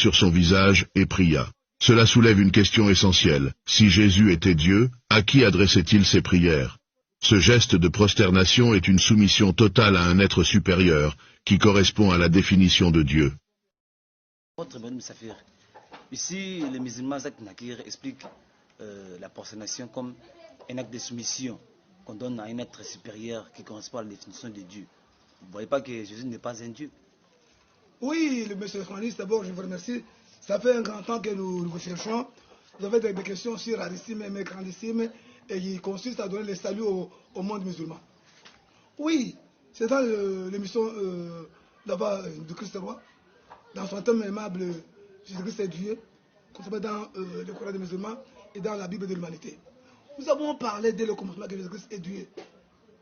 sur son visage et pria. Cela soulève une question essentielle. Si Jésus était Dieu, à qui adressait-il ses prières? Ce geste de prosternation est une soumission totale à un être supérieur, qui correspond à la définition de Dieu. Ici, les musulmans Zak Nakir expliquent la prosternation comme un acte de soumission qu'on donne à un être supérieur qui correspond à la définition de Dieu. Vous ne voyez pas que Jésus n'est pas un Dieu? Oui, le monsieur le journaliste, d'abord je vous remercie. Ça fait un grand temps que nous recherchons. Vous avez des questions sur rarissime et grandissime et qui consistent à donner le salut au monde musulman. Oui, c'est dans l'émission là-bas de Christ roi, dans son thème aimable, Jésus-Christ est Dieu, qu'on s'appelle dans le Coran des musulmans et dans la Bible de l'humanité. Nous avons parlé dès le commencement que Jésus-Christ est Dieu.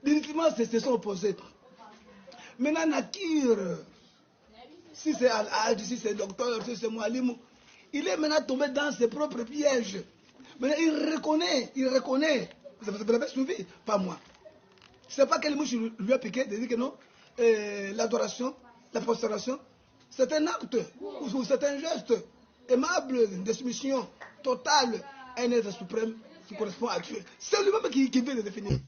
Définitivement, c'est son opposé. Maintenant, Nakir, si c'est Al-Hajj, si c'est docteur, si c'est Moualim, il est maintenant tombé dans ses propres pièges. Maintenant, il reconnaît. Vous l'avez suivi, pas moi. Je ne sais pas quel mouche lui a piqué de dire que non, l'adoration, la prosternation, c'est un acte, ou c'est un geste aimable de soumission totale à un être suprême qui correspond à Dieu. C'est lui-même qui vient de définir.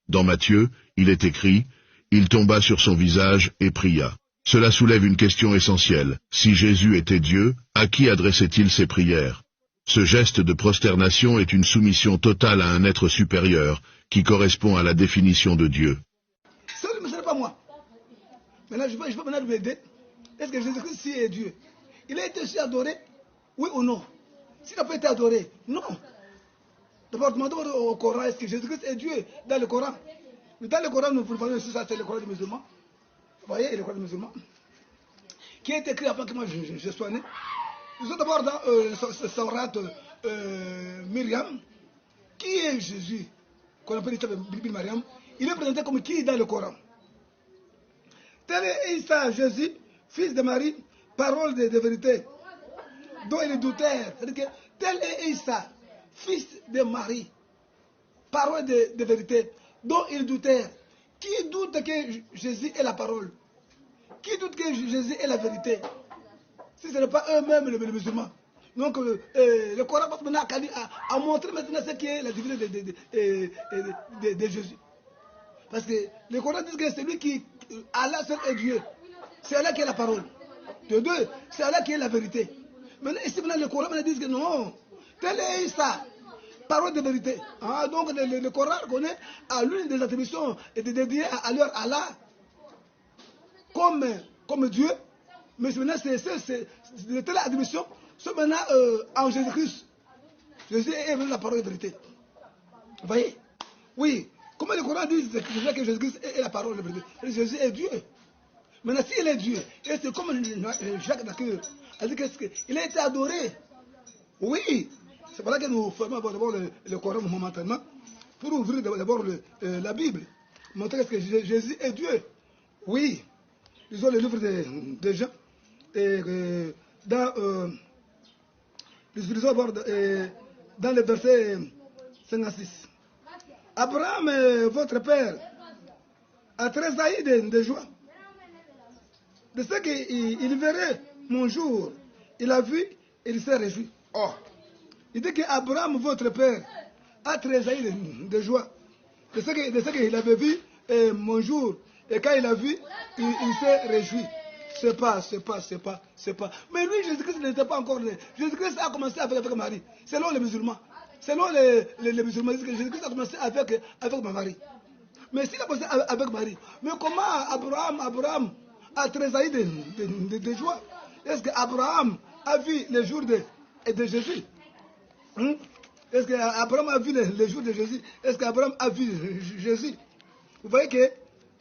Dans Matthieu, il est écrit, « Il tomba sur son visage et pria ». Cela soulève une question essentielle. Si Jésus était Dieu, à qui adressait-il ses prières? Ce geste de prosternation est une soumission totale à un être supérieur, qui correspond à la définition de Dieu. Ce n'est pas moi. Maintenant, je vais maintenant lui aider. Est-ce que Jésus-Christ si est Dieu? Il a été aussi adoré? Oui ou non? S'il n'a pas été adoré? Non. D'abord, demandons au Coran, est-ce que Jésus-Christ est Dieu dans le Coran? Dans le Coran, nous parlons aussi, ça c'est le Coran des musulmans. Vous voyez, le Coran des musulmans, qui est écrit avant que moi je sois né. Nous sommes d'abord dans Sourate Myriam. Qui est Jésus? Qu'on appelle Bibi Mariam. Il est présenté comme qui dans le Coran? Tel est Isa, Jésus, fils de Marie, parole de vérité, dont il est douteur. C'est-à-dire que tel est Isa, fils de Marie, parole de vérité, dont il doutait. Qui doute que Jésus est la parole? Qui doute que Jésus est la vérité? Si ce n'est pas eux-mêmes les musulmans. Donc le Coran a montré maintenant ce qui est la divinité de Jésus. Parce que le Coran dit que c'est lui qui, Allah seul est Dieu. C'est Allah qui est la parole. De deux, c'est Allah qui est la vérité. Maintenant, ici, le Coran dit que non, tel est ça. Parole de vérité. Ah, donc le Coran reconnaît à l'une des attributions et dédiées à leur Allah comme Dieu. Mais maintenant, de telle attribution sont maintenant en Jésus-Christ. Jésus est la parole de vérité. Vous voyez? Oui. Comment le Coran dit que Jésus-Christ est la parole de vérité? Jésus est Dieu. Maintenant, s'il est Dieu, et c'est comme Jacques Nakir a dit qu'il a été adoré. Oui. C'est pour ça que nous fermons d'abord le Coran momentanément pour ouvrir d'abord la Bible. Montrer que Jésus est Dieu. Oui. Ils ont le livre de Jean. Et dans le verset 56. Abraham, votre père, a tressailli de joie. De ce qu'il verrait mon jour. Il a vu et il s'est réjoui. Oh. Il dit qu'Abraham, votre père, a tressailli de joie. De ce qu'il avait vu mon jour. Et quand il a vu, il s'est réjoui. C'est pas. Mais lui, Jésus-Christ n'était pas encore né. Jésus-Christ a commencé avec Marie. Selon les musulmans. Selon les musulmans, Jésus-Christ a commencé avec Marie. Mais s'il a commencé avec Marie, mais comment Abraham a tressailli de joie? Est-ce qu'Abraham a vu les jours de Jésus? Est-ce qu'Abraham a vu les jours de Jésus? Est-ce qu'Abraham a vu Jésus? Vous voyez que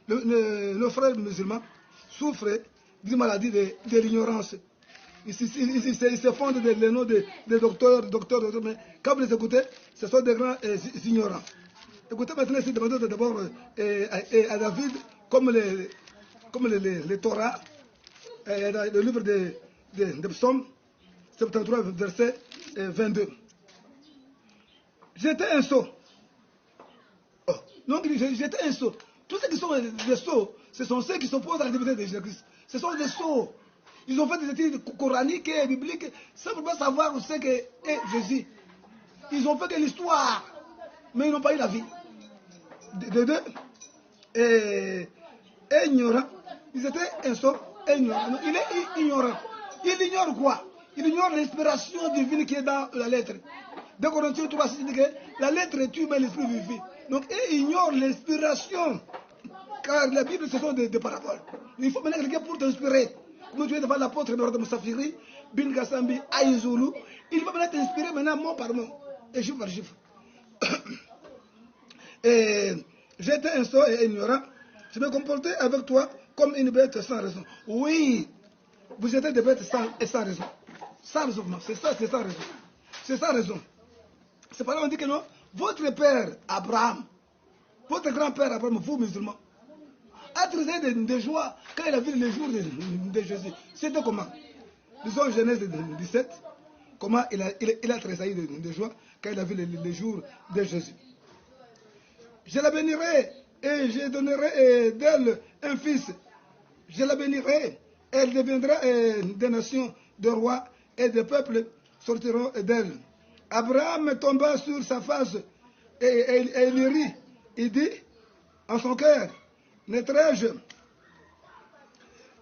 nos frères musulmans souffrent d'une maladie de l'ignorance. Ils se fondent les noms des docteurs, mais quand vous les écoutez, ce sont des grands ignorants. Écoutez maintenant, c'est demandé d'abord à David, comme les Torah, le livre des psaumes, 73, verset 22. J'étais un sot. Oh. Donc j'étais un sot. Tous ceux qui sont des sots, ce sont ceux qui s'opposent à la divinité de Jésus-Christ. Ce sont des sots. Ils ont fait des études coraniques et bibliques sans vraiment savoir ce qu'est Jésus. Ils ont fait que l'histoire, mais ils n'ont pas eu la vie. De deux, et ignorants. Ils étaient insolents et ignorants. Il est ignorant. Il ignore quoi? Il ignore l'inspiration divine qui est dans la lettre. Dans Corinthiens 3, il dit que la lettre tue, mais l'esprit vivifie. Donc, il ignore l'inspiration. Car la Bible, ce sont des paraboles. Il faut maintenant quelqu'un pour t'inspirer. Comme tu es devant l'apôtre de Moussafiri, Bin Gassambi, Aïzoulou. Il va maintenant t'inspirer maintenant mot par mot. Et chiffre par chiffre. Et j'étais insolent et ignorant. Je me comportais avec toi comme une bête sans raison. Oui, vous êtes des bêtes sans raison. Sans raison, c'est ça, c'est sans raison. C'est sans raison. C'est pas là on dit que non. Votre père Abraham, votre grand-père Abraham, vous musulmans, a traité de joie quand il a vu le jour de Jésus. C'était comment? Disons Genèse 17, comment il a tressailli de joie quand il a vu le jour de Jésus. Je la bénirai et je donnerai d'elle un fils. Je la bénirai, elle deviendra des nations, de rois et des peuples sortiront d'elle. Abraham tomba sur sa face et il rit. Il dit en son cœur, naîtrai-je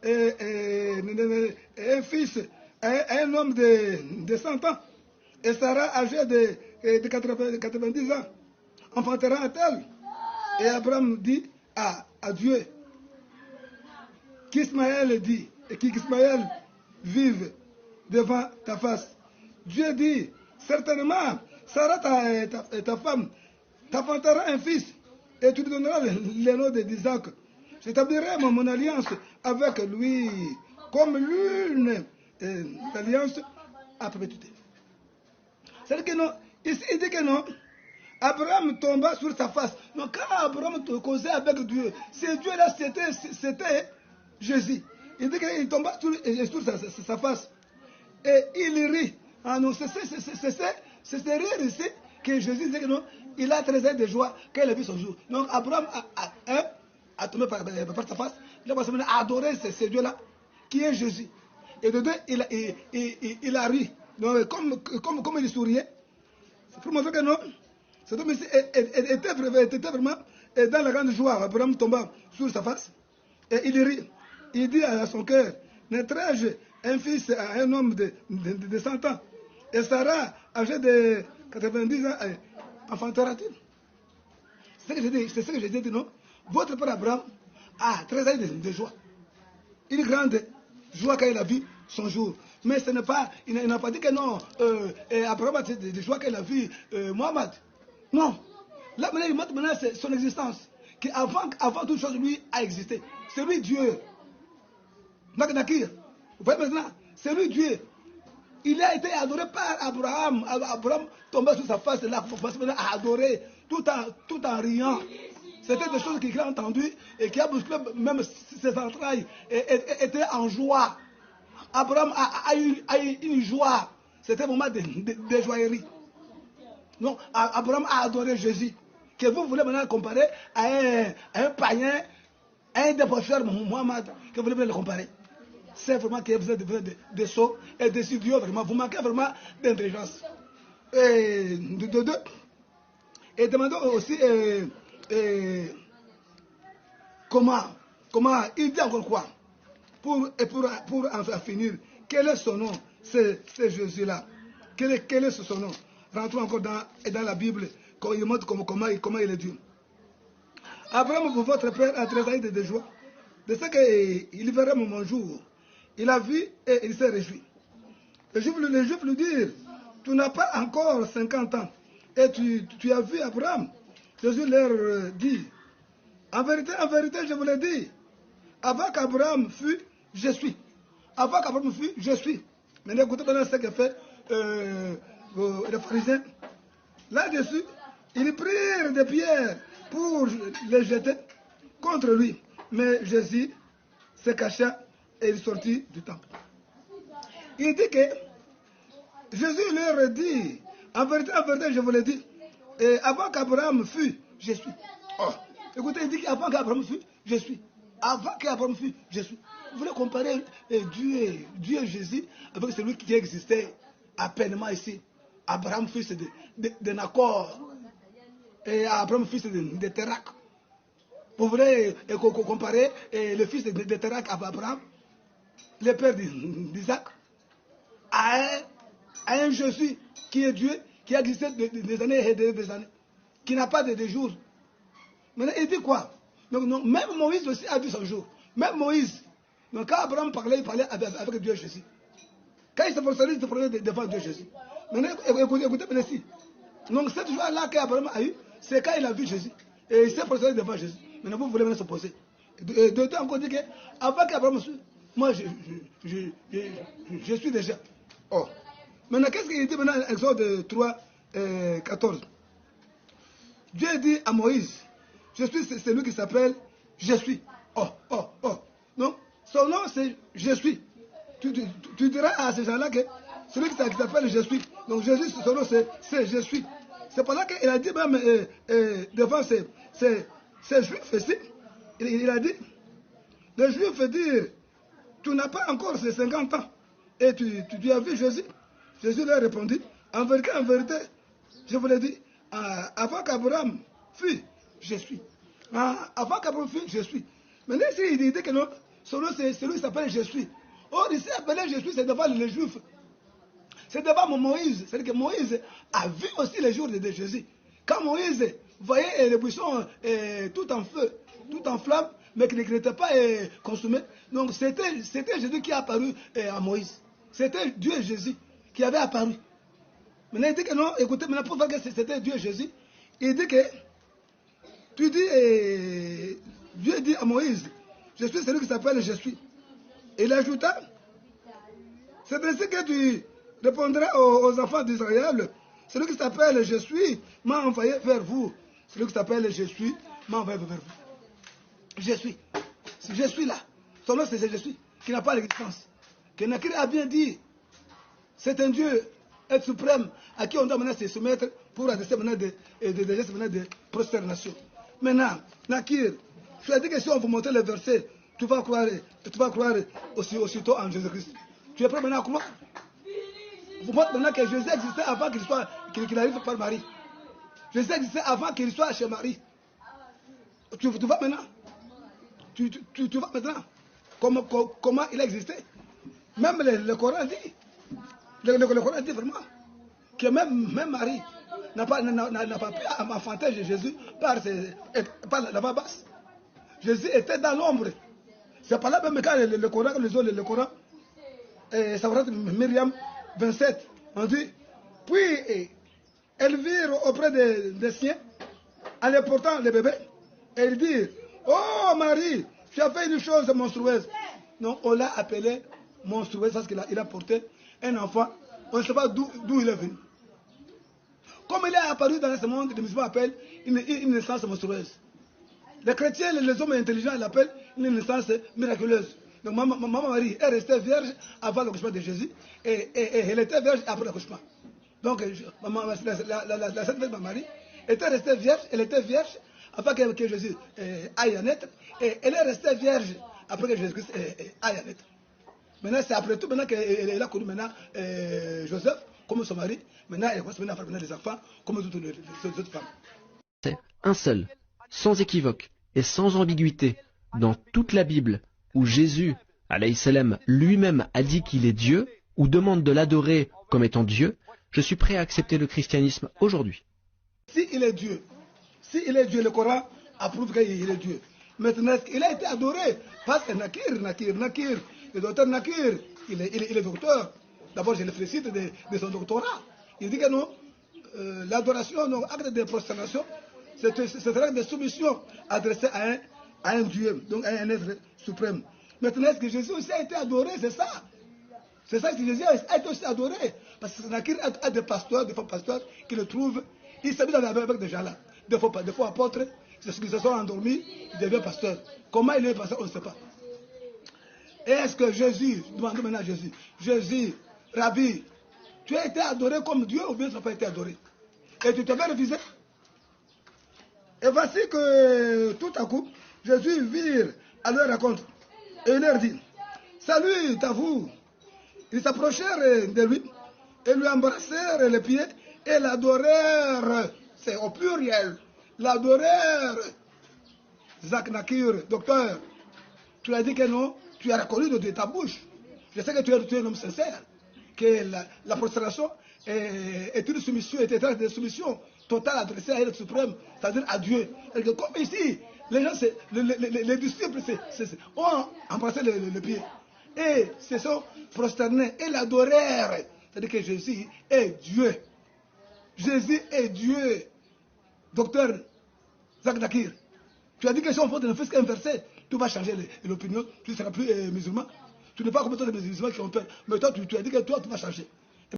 un fils à un homme de 100 ans et Sarah âgée de 90 ans enfantera-t-elle? Et Abraham dit à Dieu qu'Ismaël dit et qu'Ismaël vive devant ta face. Dieu dit certainement Sarah ta femme t'enfantera un fils et tu lui donneras le nom d'Isaac. J'établirai mon alliance avec lui comme l'une alliance à perpétuité. C'est-à-dire que non, ici il dit que non, Abraham tomba sur sa face. Donc quand Abraham causait avec Dieu, ce Dieu-là c'était Jésus. Il dit qu'il tomba sur sa face. Et il rit. Ah non, c'est rire ici que Jésus disait que non, il a trésor de joie quand il a vu son jour. Donc Abraham a tombé par sa face, il a adoré ce Dieu-là, qui est Jésus. Et de deux, il a ri. Donc comme il souriait, c'est pour montrer que non, cet homme ici était vraiment dans la grande joie. Abraham tomba sur sa face et il rit. Il dit à son cœur, naîtrai-je un fils à un homme de 100 ans? Et Sarah, âgée de 90 ans, enfantera-t-il? C'est ce que je dis, non? Votre père Abraham a 13 ans de joie. Une grande joie quand il a vu son jour. Mais ce n'est pas, il n'a pas dit que non, Abraham a de joie quand il a vu Mohamed. Non. Là, maintenant, il montre maintenant son existence. Qu'avant toute chose, lui a existé. C'est lui Dieu. Nakir. Vous voyez maintenant, c'est lui Dieu. Il a été adoré par Abraham. Abraham tombait sur sa face et là, a adoré tout en riant. C'était des choses qu'il a entendues et qui a bousculé même ses entrailles et était en joie. Abraham a eu une joie. C'était un moment de joaillerie. Donc, Abraham a adoré Jésus. Que vous voulez maintenant comparer à un païen, à un débaucheur, Mohamed, que vous voulez le comparer. C'est vraiment que vous êtes des sots et des idiots, vraiment. Vous manquez vraiment d'intelligence. Et demandons aussi comment il dit encore quoi pour en finir. Quel est son nom, c'est Jésus-là. Quel est son nom? Rentrons encore dans la Bible, quand il montre comment il est Dieu. Abraham, votre père, a 13 ans de joie. De ce qu'il verra mon jour. Il a vu et il s'est réjoui. Les Juifs lui dirent, tu n'as pas encore 50 ans et tu as vu Abraham. Jésus leur dit, en vérité, je vous l'ai dit, avant qu'Abraham fût, je suis. Avant qu'Abraham fût, je suis. Maintenant, écoutez maintenant ce que fait les pharisiens. Là-dessus, ils prirent des pierres pour les jeter contre lui. Mais Jésus se cacha et il sortit du temple. Il dit que Jésus leur dit, en vérité, je vous l'ai dit, et avant qu'Abraham fût, je suis. Oh. Écoutez, il dit qu'avant qu'Abraham fût, je suis. Avant qu'Abraham fût, je suis. Vous voulez comparer Dieu et Jésus avec celui qui existait à peine ici. Abraham, fils de Nacor, et Abraham, fils de Terak. Vous voulez comparer le fils de Terak à Abraham, le père d'Isaac, à un Jésus qui est Dieu, qui a existé des années et des années, qui n'a pas de jours. Maintenant, il dit quoi? Donc, non, même Moïse aussi a vu son jour. Même Moïse. Donc, quand Abraham parlait, il parlait avec Dieu Jésus. Quand il se forçait, il se prenait devant Dieu Jésus. Maintenant, écoutez bien ici. Donc, cette joie-là qu'Abraham a eue, c'est quand il a vu Jésus. Et il s'est forcé devant Jésus. Maintenant, vous voulez maintenant s'opposer. D'autres encore dit qu'avant qu'Abraham soit, moi, je suis déjà. Oh. Maintenant, qu'est-ce qu'il dit maintenant dans Exode 3, 14? Dieu dit à Moïse, je suis celui qui s'appelle Je suis. Oh. Donc, son nom c'est Je suis. Tu diras à ces gens-là que celui qui s'appelle Je suis. Donc Jésus, son nom c'est Je suis. C'est pour ça qu'il a dit même devant ces juifs ici, il a dit, les juifs disent, tu n'as pas encore ces 50 ans et tu as vu Jésus. Jésus leur répondit, en vérité, je vous l'ai dit, avant qu'Abraham fût, je suis. Avant qu'Abraham fût, je suis. Maintenant, ici, il dit que non, son nom, c'est celui qui s'appelle Je suis. Or, ici, appelé Je suis, c'est devant les Juifs. C'est devant Moïse. C'est-à-dire que Moïse a vu aussi les jours de Jésus. Quand Moïse voyait les buissons tout en feu, tout en flamme, mais qui n'étaient pas consumés. Donc, c'était Jésus qui est apparu à Moïse. C'était Dieu Jésus qui avait apparu. Maintenant, il dit que non, écoutez, maintenant, pour voir que c'était Dieu Jésus, il dit que, Dieu dit à Moïse, je suis celui qui s'appelle Je suis. Et il ajouta, c'est ainsi que tu répondras aux enfants d'Israël, celui qui s'appelle Je suis m'a envoyé vers vous. Celui qui s'appelle Je suis m'a envoyé vers vous. Je suis. Si je suis là, son nom c'est Je suis, qui n'a pas l'existence. Que Nakir a bien dit, c'est un Dieu être suprême à qui on doit maintenant se soumettre pour adresser maintenant des gestes de prosternation. Maintenant, Nakir, tu as dit que si on vous montre le verset, tu vas croire aussitôt en Jésus-Christ. Tu es prêt maintenant à croire? Vous montrez maintenant que Jésus existait avant qu'il arrive par Marie. Jésus existait avant qu'il soit chez Marie. Tu vas maintenant? Tu vas maintenant? Comment il a existé? Même le Coran dit. Le Coran dit vraiment que même Marie n'a pas pu enfanter Jésus par la voie basse. Jésus était dans l'ombre. C'est pas là même quand le Coran, ça va être Myriam 27, on dit, puis elles virent auprès des siens, en les portant les bébés, et ils dirent, oh Marie, tu as fait une chose monstrueuse. Donc on l'a appelé monstrueuse parce qu'il a porté un enfant, on ne sait pas d'où il est venu. Comme il est apparu dans ce monde, les musulmans appellent une naissance monstrueuse. Les chrétiens, les hommes intelligents l'appellent une naissance miraculeuse. Donc maman Marie est restée vierge avant l'accouchement de Jésus et elle était vierge après l'accouchement. Donc la Sainte Vierge Marie était restée vierge, elle était vierge avant que Jésus aille à naître et elle est restée vierge après que Jésus-Christ aille à naître. Maintenant c'est après tout qu'elle a connu maintenant Joseph comme son mari. Maintenant elle commence à faire des enfants comme toutes les autres femmes. C'est un seul, sans équivoque et sans ambiguïté dans toute la Bible, où Jésus, alayhi salam, lui-même a dit qu'il est Dieu, ou demande de l'adorer comme étant Dieu, je suis prêt à accepter le christianisme aujourd'hui. Si il est Dieu, le Coran approuve qu'il est Dieu. Maintenant, il a été adoré parce que Nakir, le docteur Nakir, il est docteur. D'abord, je le félicite de son doctorat. Il dit que non, l'adoration, l'acte de prosternation, c'est un acte de soumission adressé à un Dieu, donc à un être suprême. Maintenant, est-ce que Jésus aussi a été adoré? C'est ça. C'est ça que Jésus a été aussi adoré. Parce que Nakir a des pasteurs, des faux pasteurs qui le trouvent. Il s'habille avec des gens là. Des faux apôtres qui se sont endormis, il devient pasteur. Comment il est pasteur, on ne sait pas. Et est-ce que Jésus, demandons maintenant à Jésus, Jésus, Rabbi, tu as été adoré comme Dieu ou bien tu n'as pas été adoré? Et tu t'avais refusé? Et voici que tout à coup, Jésus vire à leur rencontre. Et il leur dit, salut à vous. Ils s'approchèrent de lui et lui embrassèrent les pieds et l'adorèrent. C'est au pluriel. L'adorèrent. Zach Nakir, docteur, tu as dit que non, tu as reconnu de ta bouche. Je sais que tu es un homme sincère, que la prostration est une soumission, est une soumission totale adressée à l'être suprême, c'est-à-dire à Dieu. Et que comme ici, les gens, les disciples ont embrassé le pied et se sont prosternés et l'adorèrent. C'est-à-dire que Jésus est Dieu. Jésus est Dieu. Docteur Zach Nakir, tu as dit que si on ne fait qu'un verset, tu vas changer l'opinion, tu ne seras plus musulman. Tu n'es pas comme tous les musulmans qui ont peur. Mais toi, tu as dit que toi, tu vas changer.